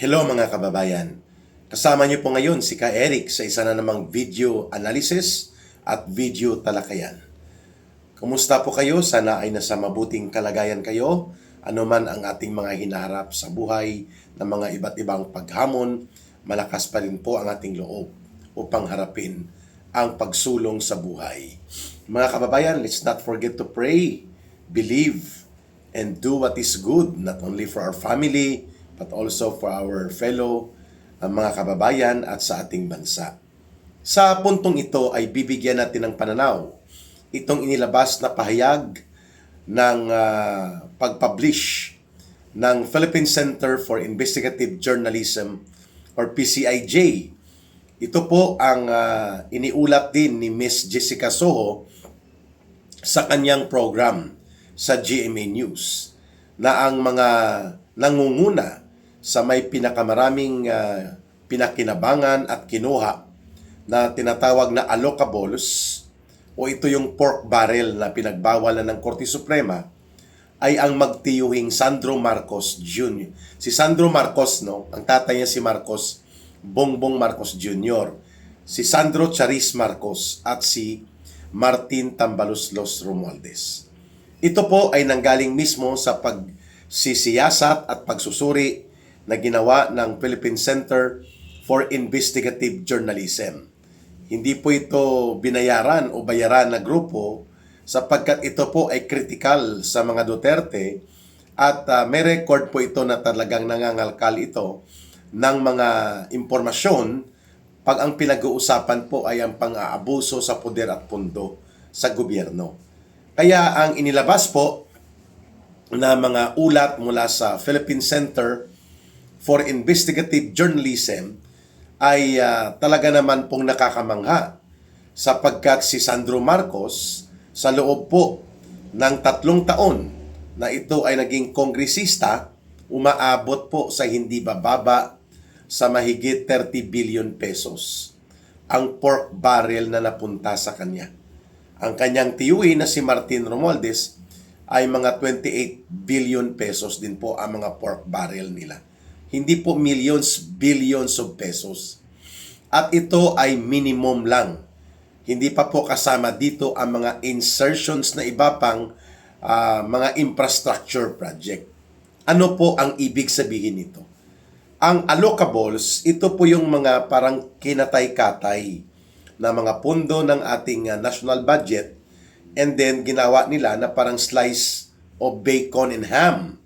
Hello mga kababayan. Kasama niyo po ngayon si Ka Eric sa isa na namang video analysis at video talakayan. Kumusta po kayo? Sana ay nasa mabuting kalagayan kayo. Ano man ang ating mga hinaharap sa buhay ng mga iba't ibang paghamon, malakas pa rin po ang ating loob upang harapin ang pagsulong sa buhay. Mga kababayan, let's not forget to pray, believe, and do what is good, not only for our family, but also for our fellow mga kababayan at sa ating bansa. Sa puntong ito ay bibigyan natin ng pananaw itong inilabas na pahayag ng pag-publish ng Philippine Center for Investigative Journalism or PCIJ. Ito po ang iniulat din ni Miss Jessica Soho sa kanyang program sa GMA News na ang mga nangunguna sa may pinakamaraming pinakinabangan at kinuha na tinatawag na allocables o ito yung pork barrel na pinagbawalan ng Korte Suprema ay ang magtiyuhing Sandro Marcos Jr. Si Sandro Marcos, ang tatay niya si Marcos, Bongbong Marcos Jr., si Sandro Charis Marcos at si Martin Tambaloslos Romualdez. Ito po ay nanggaling mismo sa pagsisiyasat at pagsusuri na ginawa ng Philippine Center for Investigative Journalism. Hindi po ito binayaran o bayaran na grupo sapagkat ito po ay critical sa mga Duterte at may record po ito na talagang nangangalkal ito ng mga impormasyon pag ang pinag-uusapan po ay ang pang-aabuso sa poder at pundo sa gobyerno. Kaya ang inilabas po na mga ulat mula sa Philippine Center for Investigative Journalism ay talaga naman pong nakakamangha sapagkat si Sandro Marcos sa loob po ng 3 taon na ito ay naging kongresista, umaabot po sa hindi bababa sa mahigit 30 billion pesos ang pork barrel na napunta sa kanya. Ang kanyang tiyuhin na si Martin Romualdez ay mga 28 billion pesos din po ang mga pork barrel nila. Hindi po millions, billions of pesos. At ito ay minimum lang. Hindi pa po kasama dito ang mga insertions na iba pang mga infrastructure project. Ano po ang ibig sabihin nito? Ang allocables, ito po yung mga parang kinatay-katay na mga pundo ng ating national budget and then ginawa nila na parang slice of bacon and ham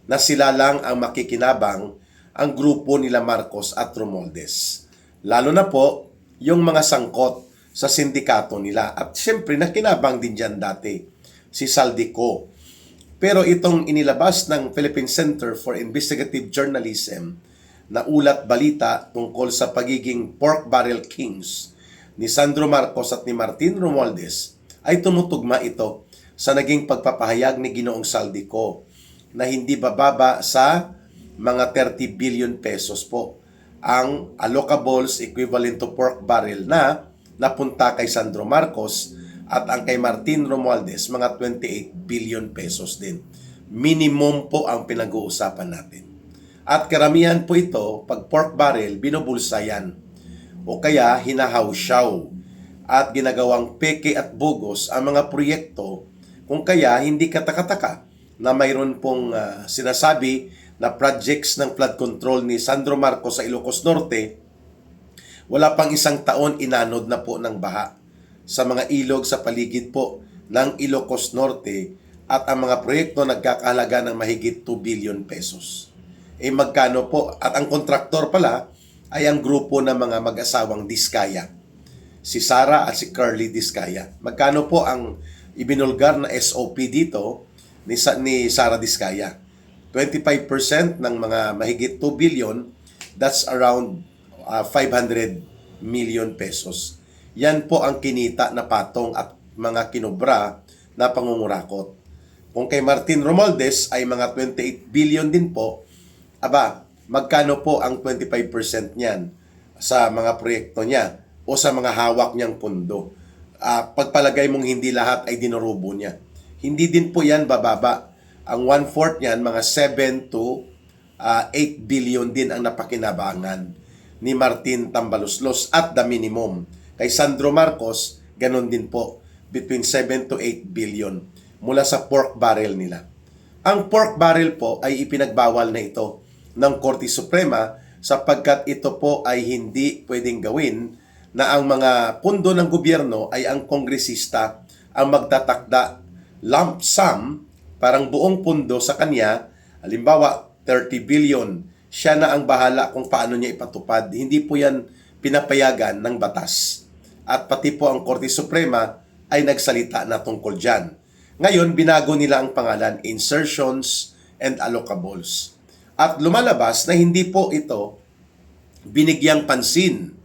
na sila lang ang makikinabang ang grupo nila Marcos at Romualdez. Lalo na po yung mga sangkot sa sindikato nila. At syempre nakinabang din dyan dati si Saldico. Pero itong inilabas ng Philippine Center for Investigative Journalism na ulat balita tungkol sa pagiging pork barrel kings ni Sandro Marcos at ni Martin Romualdez ay tumutugma ito sa naging pagpapahayag ni Ginoong Saldico na hindi bababa sa mga 30 billion pesos po ang allocables equivalent to pork barrel na napunta kay Sandro Marcos at ang kay Martin Romualdez mga 28 billion pesos din. Minimum po ang pinag-uusapan natin. At karamihan po ito, pag pork barrel, binubulsa yan o kaya hinahawsyaw at ginagawang peke at bugos ang mga proyekto kung kaya hindi katakataka na mayroon pong sinasabi na projects ng flood control ni Sandro Marcos sa Ilocos Norte, wala pang 1 taon inanod na po ng baha sa mga ilog sa paligid po ng Ilocos Norte at ang mga proyekto nagkakahalaga ng mahigit 2 billion pesos. Magkano po? At ang kontraktor pala ay ang grupo ng mga mag-asawang Diskaya. Si Sara at si Curly Diskaya. Magkano po ang ibinulgar na SOP dito ni Sara Diskaya? 25% ng mga mahigit 2 billion, that's around 500 million pesos. Yan po ang kinita na patong at mga kinubra na pangungurakot. Kung kay Martin Romualdez ay mga 28 billion din po, magkano po ang 25% niyan sa mga proyekto niya o sa mga hawak niyang pundo? Pagpalagay mong hindi lahat ay dinurubo niya. Hindi din po yan bababa. Ang 1/4 niyan, mga 7 to 8 billion din ang napakinabangan ni Martin Tambaluslos at the minimum. Kay Sandro Marcos, ganun din po, between 7 to 8 billion mula sa pork barrel nila. Ang pork barrel po ay ipinagbawal na ito ng Korte Suprema sapagkat ito po ay hindi pwedeng gawin na ang mga pundo ng gobyerno ay ang kongresista ang magtatakda lump sum, parang buong pundo sa kanya, halimbawa 30 billion, siya na ang bahala kung paano niya ipatupad. Hindi po yan pinapayagan ng batas. At pati po ang Korte Suprema ay nagsalita na tungkol dyan. Ngayon, binago nila ang pangalan, insertions and allocables. At lumalabas na hindi po ito binigyang pansin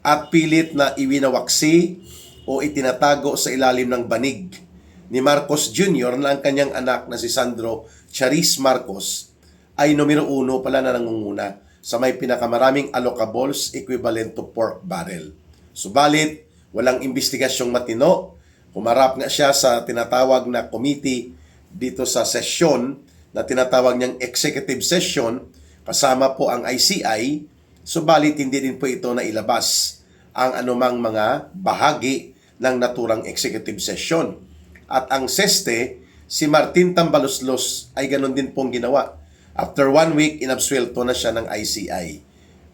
at pilit na iwinawaksi o itinatago sa ilalim ng banig ni Marcos Jr. na ang kanyang anak na si Sandro Charis Marcos ay numero 1 pala na nangunguna sa may pinakamaraming allocables equivalent to pork barrel. Subalit, walang investigasyong matino. Humarap nga siya sa tinatawag na committee dito sa session na tinatawag niyang executive session kasama po ang ICI. Subalit, hindi din po ito na ilabas ang anumang mga bahagi ng naturang executive session. At ang seste, si Martin Tambaluslos ay ganun din pong ginawa. After 1 week, inabsuelto na siya ng ICI.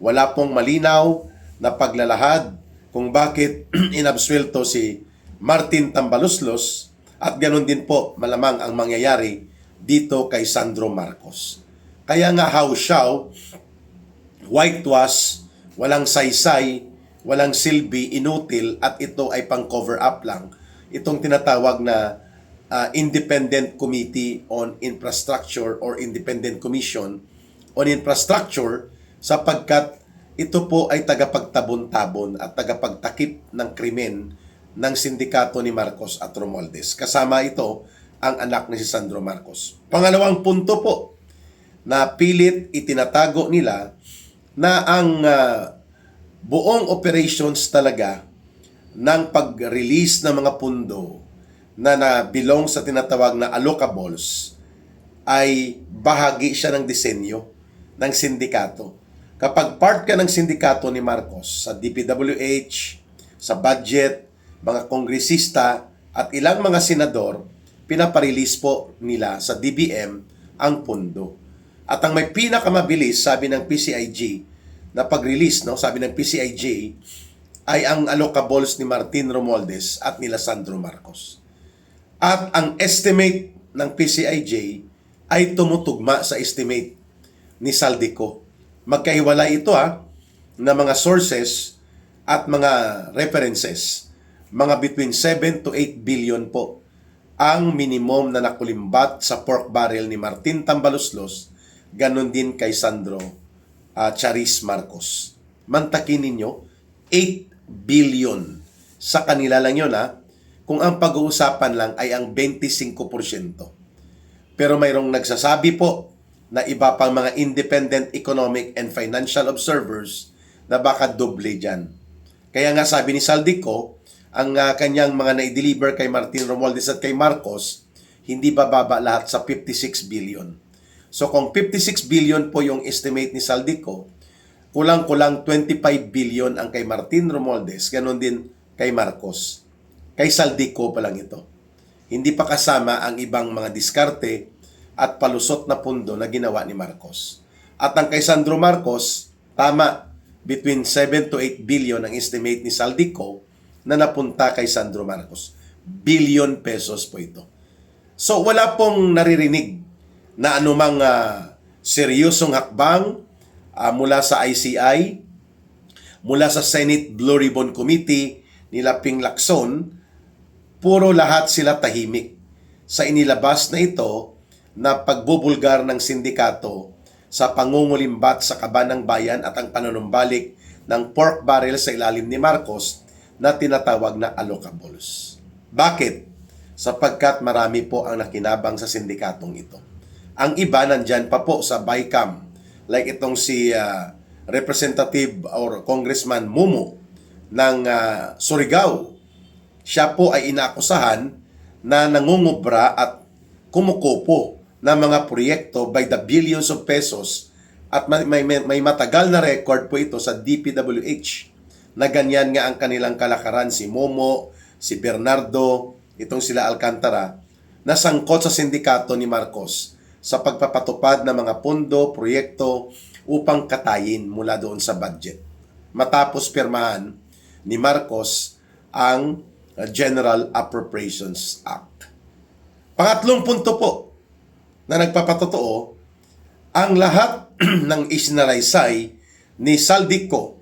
Wala pong malinaw na paglalahad kung bakit inabsuelto si Martin Tambaluslos at ganun din po malamang ang mangyayari dito kay Sandro Marcos. Kaya nga how whitewash, walang saysay, walang silbi, inutil at ito ay pang cover up lang. Itong tinatawag na Independent Committee on Infrastructure or Independent Commission on Infrastructure sapagkat ito po ay tagapagtabon-tabon at tagapagtakip ng krimen ng sindikato ni Marcos at Romualdez. Kasama ito ang anak ni si Sandro Marcos. Pangalawang punto po na pilit itinatago nila na ang buong operations talaga ng pag-release ng mga pundo na belong sa tinatawag na allocables ay bahagi siya ng disenyo ng sindikato. Kapag part ka ng sindikato ni Marcos sa DPWH, sa budget, mga kongresista at ilang mga senador, pinaparelease po nila sa DBM ang pundo. At ang may pinakamabilis, sabi ng PCIG, na pag-release, no, sabi ng PCIG, ay ang allocables ni Martin Romualdez at nila Sandro Marcos. At ang estimate ng PCIJ ay tumutugma sa estimate ni Saldico. Magkahiwalay ito na mga sources at mga references. Mga between 7 to 8 billion po ang minimum na nakulimbat sa pork barrel ni Martin Tambaluslos, ganon din kay Sandro Charis Marcos. Mantakin ninyo, 8 billion. Sa kanila lang yun kung ang pag-uusapan lang ay ang 25%. Pero mayroong nagsasabi po na iba pang mga independent economic and financial observers na baka doble dyan. Kaya nga sabi ni Saldico, ang kanyang mga na-deliver kay Martin Romualdez at kay Marcos, hindi bababa lahat sa 56 billion. So kung 56 billion po yung estimate ni Saldico, kulang-kulang 25 billion ang kay Martin Romualdez, ganon din kay Marcos. Kay Saldico pa lang ito. Hindi pa kasama ang ibang mga diskarte at palusot na pundo na ginawa ni Marcos. At ang kay Sandro Marcos, tama, between 7 to 8 billion ang estimate ni Saldico na napunta kay Sandro Marcos. Billion pesos po ito. So wala pong naririnig na anumang seryosong hakbang mula sa ICI, mula sa Senate Blue Ribbon Committee nila Ping Lacson. Puro lahat sila tahimik sa inilabas na ito na pagbubulgar ng sindikato sa pangungulimbat sa kaban ng bayan at ang panunumbalik ng pork barrel sa ilalim ni Marcos na tinatawag na allocables. Bakit? Sapagkat marami po ang nakinabang sa sindikatong ito. Ang iba nandyan pa po sa BICAM, like itong si Representative or Congressman Mumu ng Surigao. Siya po ay inaakusahan na nangungubra at kumukupo ng mga proyekto by the billions of pesos At may matagal na record po ito sa DPWH na ganyan nga ang kanilang kalakaran. Si Momo, si Bernardo, itong sila Alcantara, na sangkot sa sindikato ni Marcos sa pagpapatupad ng mga pondo, proyekto upang katayin mula doon sa budget. Matapos pirmahan ni Marcos ang General Appropriations Act. Pangatlong punto po na nagpapatotoo, ang lahat ng isinalaysay ni Saldico,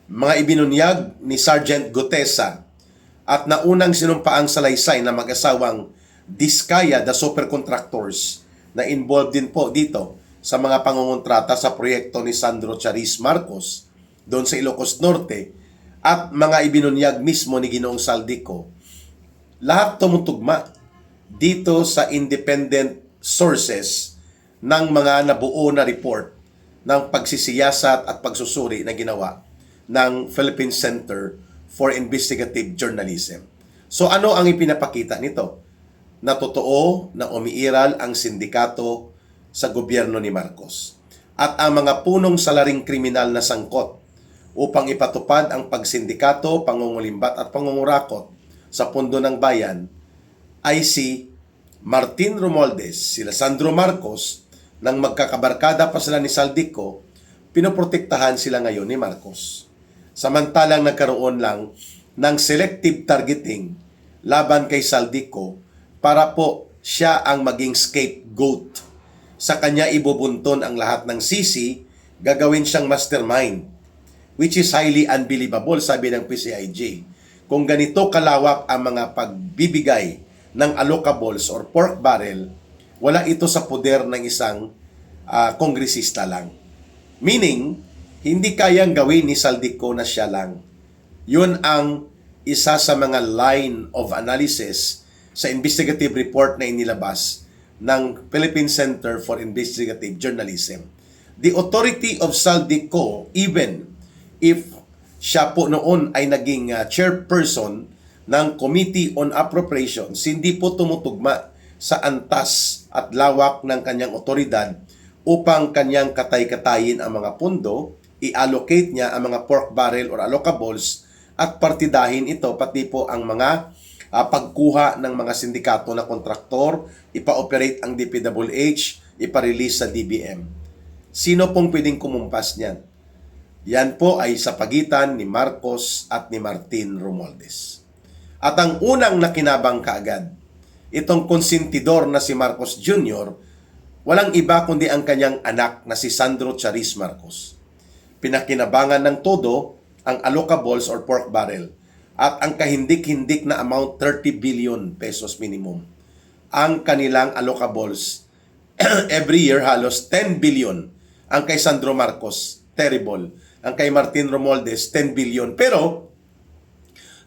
mga ibinunyag ni Sergeant Gutesa at naunang sinumpaang salaysay na mag-asawang Diskaya, the supercontractors na involved din po dito sa mga pangungontrata sa proyekto ni Sandro Charis Marcos doon sa Ilocos Norte at mga ibinunyag mismo ni Ginoong Saldico, lahat tumutugma dito sa independent sources ng mga nabuo na report ng pagsisiyasat at pagsusuri na ginawa ng Philippine Center for Investigative Journalism. So ano ang ipinapakita nito? Na totoo na umiiral ang sindikato sa gobyerno ni Marcos at ang mga punong salaring kriminal na sangkot upang ipatupad ang pagsindikato, pangungulimbat at pangungurakot sa pundo ng bayan ay si Martin Romualdez, sila Sandro Marcos, nang magkakabarkada pa sila ni Saldico, pinoprotektahan sila ngayon ni Marcos. Samantalang nagkaroon lang ng selective targeting laban kay Saldico para po siya ang maging scapegoat. Sa kanya ibubunton ang lahat ng sisi, gagawin siyang mastermind, which is highly unbelievable, sabi ng PCIJ. Kung ganito kalawak ang mga pagbibigay ng allocables or pork barrel, wala ito sa poder ng isang kongresista lang. Meaning, hindi kayang gawin ni Saldico na siya lang. Yun ang isa sa mga line of analysis sa investigative report na inilabas ng Philippine Center for Investigative Journalism. The authority of Saldico, even if siya po noon ay naging chairperson ng Committee on Appropriations, hindi po tumutugma sa antas at lawak ng kanyang otoridad upang kanyang katay-katayin ang mga pondo, i-allocate niya ang mga pork barrel or allocables at partidahin ito, pati po ang mga pagkuha ng mga sindikato na kontraktor, ipa-operate ang DPWH, ipa-release sa DBM. Sino pong pwedeng kumumpas niyan? Yan po ay sa pagitan ni Marcos at ni Martin Romualdez. At ang unang nakinabang kaagad, itong konsentidor na si Marcos Jr., walang iba kundi ang kanyang anak na si Sandro Charis Marcos. Pinakinabangan ng todo ang allocables or pork barrel at ang kahindik-hindik na amount 30 billion pesos minimum. Ang kanilang allocables every year halos 10 billion. Ang kay Sandro Marcos, terrible. Ang kay Martin Romualdez, 10 billion. Pero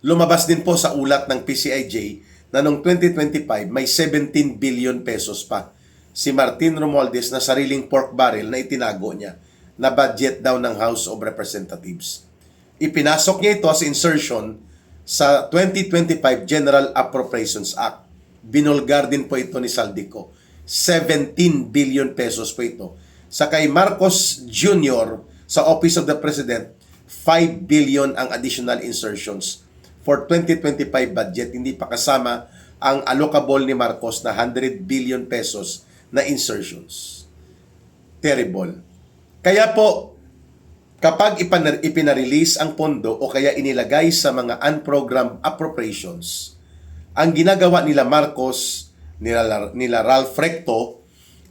lumabas din po sa ulat ng PCIJ na noong 2025 may 17 billion pesos pa si Martin Romualdez na sariling pork barrel na itinago niya na budget daw ng House of Representatives. Ipinasok niya ito as insertion sa 2025 General Appropriations Act. Binulgar din po ito ni Saldico. 17 billion pesos po ito. Sa kay Marcos Jr. sa Office of the President, 5 billion ang additional insertions for 2025 budget. Hindi pa kasama ang allocable ni Marcos na 100 billion pesos na insertions. Terrible. Kaya po, kapag ipinarelease ang pondo o kaya inilagay sa mga unprogrammed appropriations, ang ginagawa nila Marcos, nila Ralph Recto,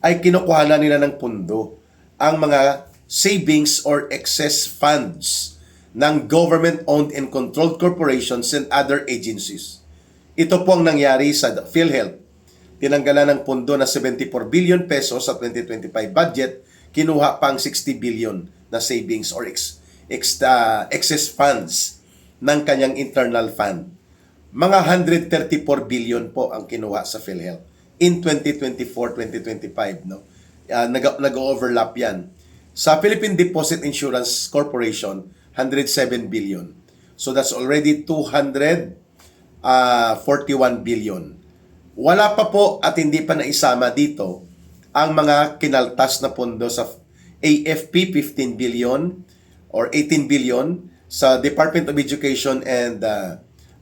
ay kinukuha na nila ng pondo ang mga savings or excess funds ng government-owned and controlled corporations and other agencies. Ito po ang nangyari sa PhilHealth. Tinanggalan ng pondo na 74 billion pesos sa 2025 budget, kinuha pang 60 billion na savings or excess funds ng kanyang internal fund. Mga 134 billion po ang kinuha sa PhilHealth in 2024-2025. No? Nag-overlap yan. Sa Philippine Deposit Insurance Corporation, 107 billion. So that's already 241 billion. Wala pa po at hindi pa naisama dito ang mga kinaltas na pondo sa AFP 15 billion or 18 billion, sa Department of Education and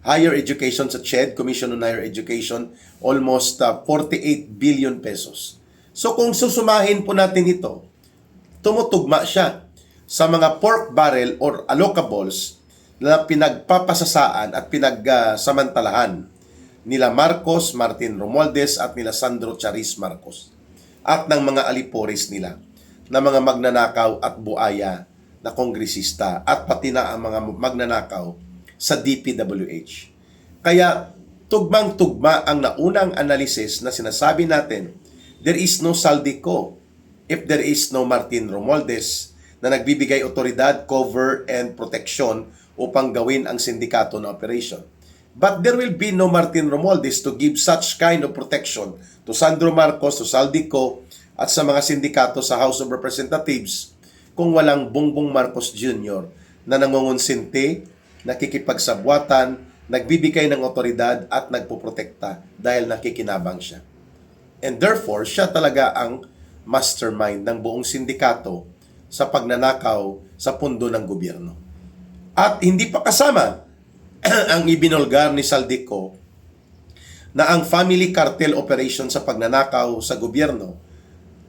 Higher Education sa CHED, Commission on Higher Education, almost 48 billion pesos. So kung susumahin po natin ito, tumutugma siya sa mga pork barrel or allocables na pinagpapasasaan at pinagsamantalahan nila Marcos, Martin Romualdez at nila Sandro Charis Marcos at ng mga alipores nila na mga magnanakaw at buaya na kongresista at pati na ang mga magnanakaw sa DPWH. Kaya tugmang-tugma ang naunang analysis na sinasabi natin, there is no Saldico if there is no Martin Romualdez na nagbibigay otoridad, cover, and protection upang gawin ang sindikato na operation. But there will be no Martin Romualdez to give such kind of protection to Sandro Marcos, to Saldico, at sa mga sindikato sa House of Representatives kung walang Bongbong Marcos Jr. na nangungonsinti, nakikipagsabwatan, nagbibigay ng otoridad at nagpoprotekta dahil nakikinabang siya. And therefore, siya talaga ang mastermind ng buong sindikato sa pagnanakaw sa pundo ng gobyerno. At hindi pa kasama ang ibinulgar ni Saldico na ang family cartel operation sa pagnanakaw sa gobyerno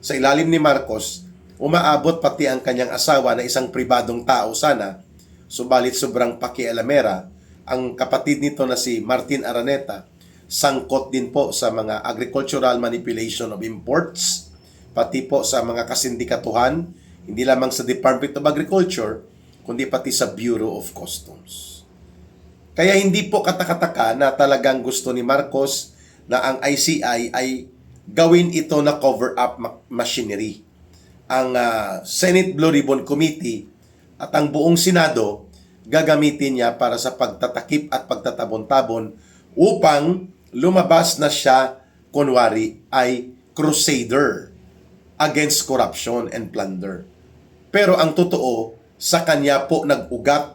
sa ilalim ni Marcos, umaabot pati ang kanyang asawa na isang pribadong tao sana, subalit sobrang pakialamera, ang kapatid nito na si Martin Araneta, sangkot din po sa mga agricultural manipulation of imports, pati po sa mga kasindikatuhan, hindi lamang sa Department of Agriculture, kundi pati sa Bureau of Customs. Kaya hindi po katakataka na talagang gusto ni Marcos na ang ICI ay gawin ito na cover-up machinery. Ang Senate Blue Ribbon Committee at ang buong Senado gagamitin niya para sa pagtatakip at pagtatabon-tabon upang lumabas na siya, kunwari, ay crusader against corruption and plunder. Pero ang totoo, sa kanya po nag-ugat,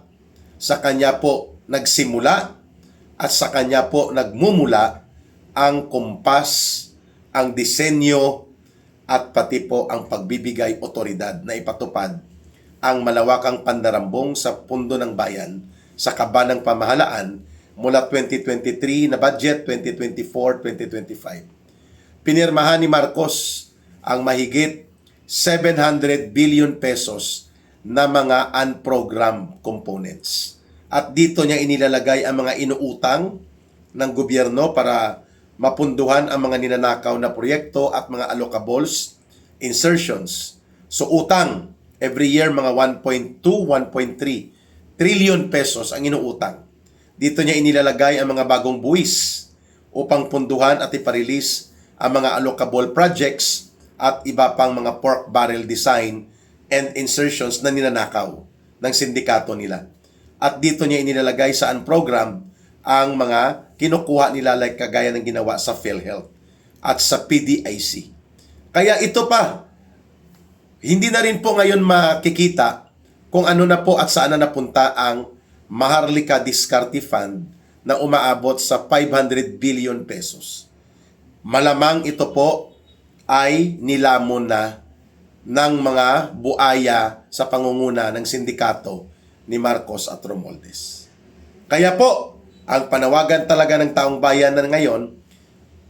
sa kanya po nagsimula at sa kanya po nagmumula ang kumpas, ang disenyo at pati po ang pagbibigay otoridad na ipatupad ang malawakang pandarambong sa pundo ng bayan sa kaba ng pamahalaan mula 2023 na budget 2024-2025. Pinirmahan ni Marcos ang mahigit 700 billion pesos na mga unprogrammed components. At dito niya inilalagay ang mga inuutang ng gobyerno para mapunduhan ang mga ninanakaw na proyekto at mga allocables, insertions. So utang, every year mga 1.2, 1.3 trillion pesos ang inuutang. Dito niya inilalagay ang mga bagong buwis upang punduhan at iparelease ang mga allocable projects at iba pang mga pork barrel design and insertions na ninanakaw ng sindikato nila. At dito niya inilalagay sa program ang mga kinukuha nila like kagaya ng ginawa sa PhilHealth at sa PDIC. Kaya ito pa, hindi na rin po ngayon makikita kung ano na po at saan na napunta ang Maharlika Diskarte Fund na umaabot sa 500 billion pesos. Malamang ito po ay nilamon na ng mga buaya sa pangunguna ng sindikato ni Marcos at Romualdez. Kaya po, ang panawagan talaga ng taong bayan na ngayon,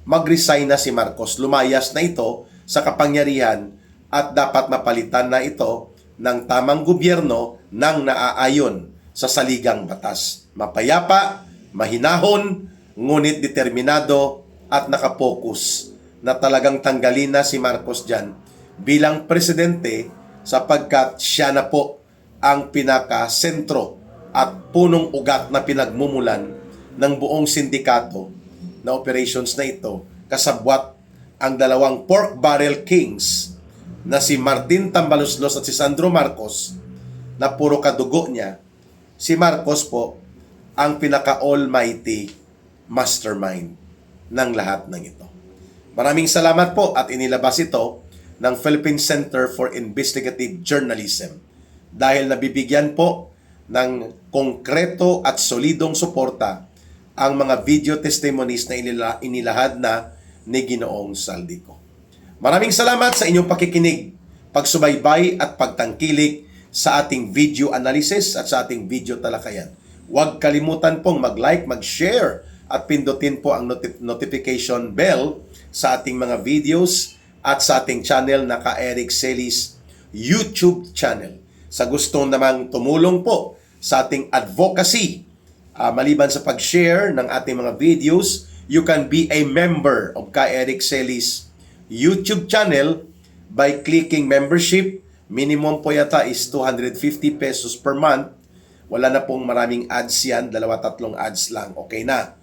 mag-resign na si Marcos. Lumayas na ito sa kapangyarihan at dapat mapalitan na ito ng tamang gobyerno ng naaayon sa saligang batas. Mapayapa, mahinahon, ngunit determinado at nakapokus na talagang tanggalin na si Marcos dyan bilang presidente sapagkat siya na po ang pinaka-sentro at punong ugat na pinagmumulan ng buong sindikato na operations na ito, kasabwat ang dalawang pork barrel kings na si Martin Tambaloslos at si Sandro Marcos na puro kadugo niya. Si Marcos po ang pinaka-almighty mastermind ng lahat ng ito. Maraming salamat po at inilabas ito ng Philippine Center for Investigative Journalism dahil nabibigyan po ng konkreto at solidong suporta ang mga video testimonies na inilahad na ni Ginoong Saldico. Maraming salamat sa inyong pakikinig. pagsubaybay at pagtangkilik sa ating video analysis at sa ating video talakayan. Huwag kalimutan pong mag-like, mag-share at pindutin po ang notification bell sa ating mga videos at sa ating channel na Ka-Eric Celis YouTube channel. Sa gusto namang tumulong po sa ating advocacy, maliban sa pag-share ng ating mga videos, you can be a member of Ka-Eric Celis YouTube channel by clicking membership. Minimum po yata is 250 pesos per month. Wala na pong maraming ads yan, 2-3 ads lang, okay na.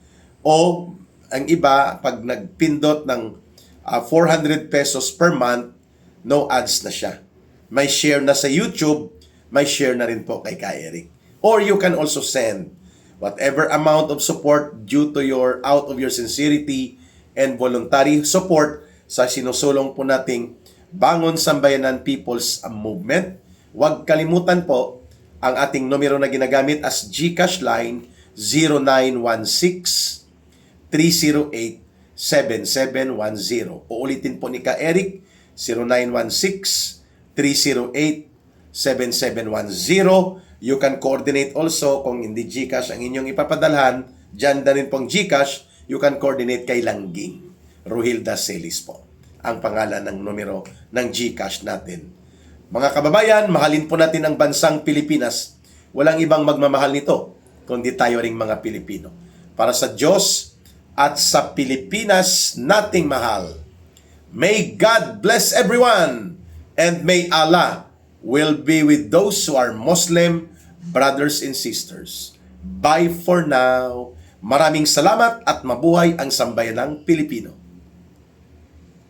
O ang iba, pag nagpindot ng 400 pesos per month, no ads na siya. May share na sa YouTube, may share na rin po kay Ka-Eric. Or you can also send whatever amount of support due to out of your sincerity and voluntary support sa sinusulong po nating Bangon Sambayanan People's Movement. Huwag kalimutan po ang ating numero na ginagamit as GCash line 0916-308-7710. Uulitin po ni Ka-Eric, 0916-308-7710. You can coordinate also kung hindi GCash ang inyong ipapadalhan. Diyan na rin pong GCash, you can coordinate kay Langging Rohilda Celis po ang pangalan ng numero ng GCash natin. Mga kababayan, mahalin po natin ang bansang Pilipinas. Walang ibang magmamahal nito, kundi tayo ring mga Pilipino. Para sa Diyos at sa Pilipinas nating mahal. May God bless everyone, and may Allah will be with those who are Muslim brothers and sisters. Bye for now. Maraming salamat at mabuhay ang sambayanang Pilipino.